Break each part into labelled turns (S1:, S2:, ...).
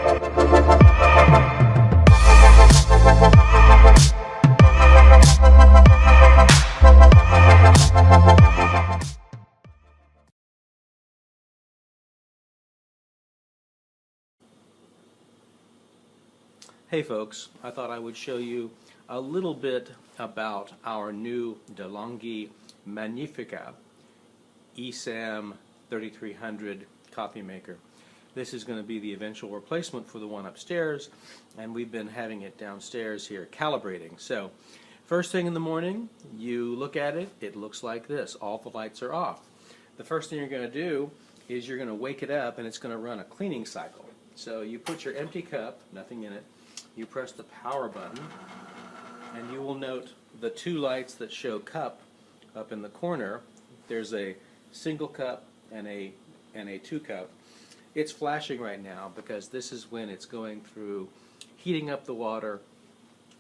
S1: Hey folks, I thought I would show you a little bit about our new DeLonghi Magnifica ESAM3300 coffee maker. This is going to be the eventual replacement for the one upstairs, and we've been having it downstairs here calibrating. So first thing in the morning, you look at it, it looks like this. All the lights are off. The first thing you're going to do is you're going to wake it up, and it's going to run a cleaning cycle. So you put your empty cup, nothing in it, you press the power button, and you will note the two lights that show cup up in the corner. There's a single cup and a 2 cup. It's flashing right now because this is when it's going through heating up the water,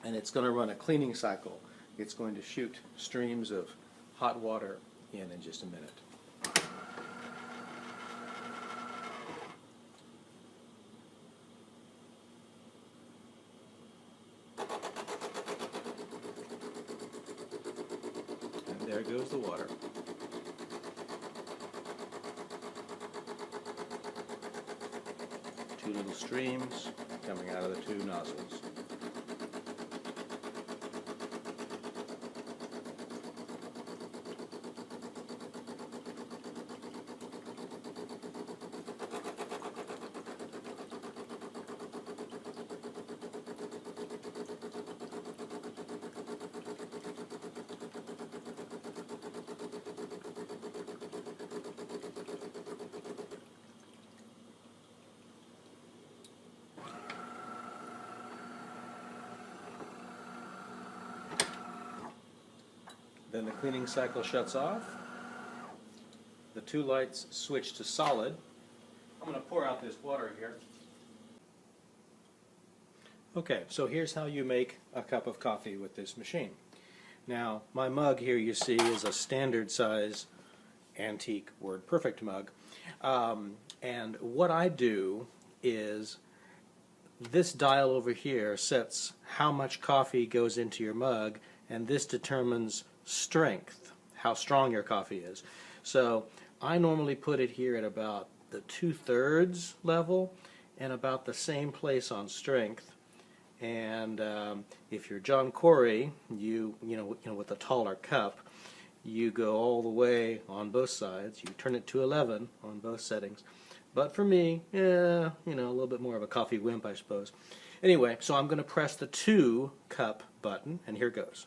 S1: and it's going to run a cleaning cycle. It's going to shoot streams of hot water in just a minute. There goes the water. Two little streams coming out of the two nozzles. Then the cleaning cycle shuts off. The two lights switch to solid. I'm going to pour out this water here. Okay, so here's how you make a cup of coffee with this machine. Now, my mug here you see is a standard size antique WordPerfect mug. And what I do is this dial over here sets how much coffee goes into your mug, and this determines strength, how strong your coffee is. So I normally put it here at about the 2/3 level and about the same place on strength. And if you're John Corey, you know with a taller cup, you go all the way on both sides. You turn it to 11 on both settings. But for me, a little bit more of a coffee wimp, I suppose. Anyway, so I'm going to press the 2 cup button, and here goes.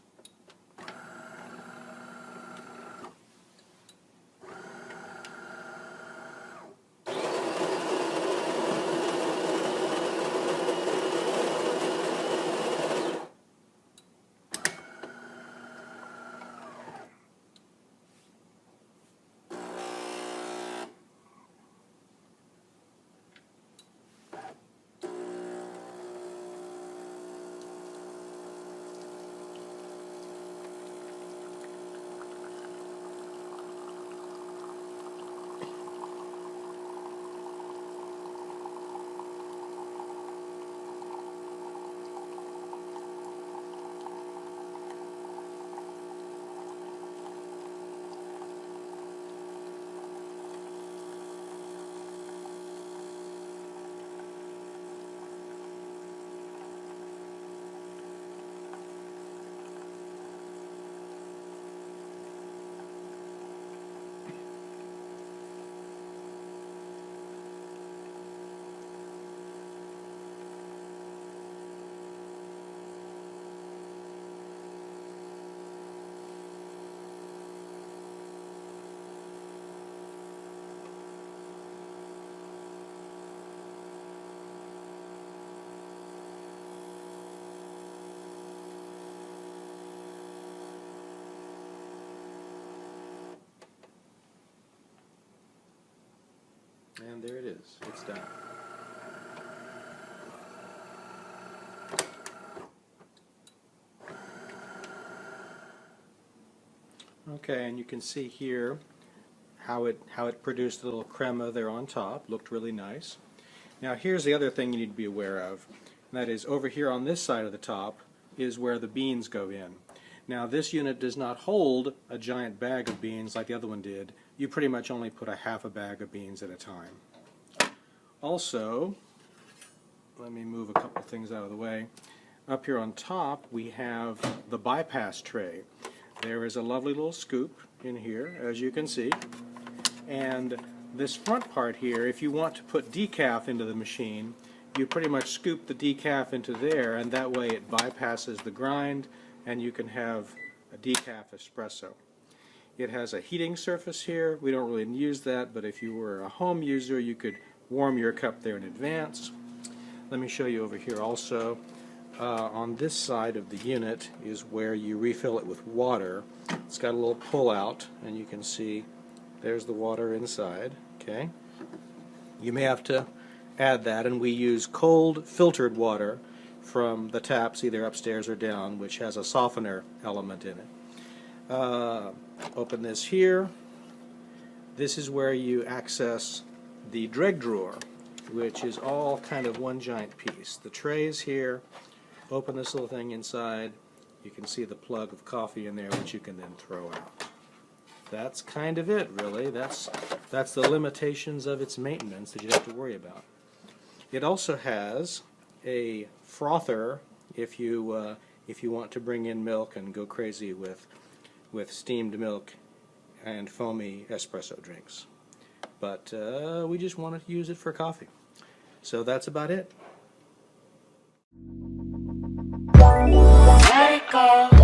S1: And there it is. It's done. Okay, and you can see here how it produced a little crema there on top. Looked really nice. Now here's the other thing you need to be aware of, and that is over here on this side of the top is where the beans go in. Now this unit does not hold a giant bag of beans like the other one did. You pretty much only put a half a bag of beans at a time. Also, let me move a couple things out of the way. Up here on top we have the bypass tray. There is a lovely little scoop in here, as you can see, and this front part here, if you want to put decaf into the machine, you pretty much scoop the decaf into there, and that way it bypasses the grind and you can have a decaf espresso. It has a heating surface here. We don't really use that, but if you were a home user you could warm your cup there in advance. Let me show you over here also. On this side of the unit is where you refill it with water. It's got a little pull out, and you can see there's the water inside. Okay, you may have to add that, and we use cold filtered water from the taps either upstairs or down, which has a softener element in it. Open this here. This is where you access the dreg drawer, which is all kind of one giant piece. The tray is here. Open this little thing inside. You can see the plug of coffee in there, which you can then throw out. That's kind of it, really. That's the limitations of its maintenance that you have to worry about. It also has a frother if you want to bring in milk and go crazy with steamed milk and foamy espresso drinks. But we just wanted to use it for coffee. So that's about it.
S2: Let it go.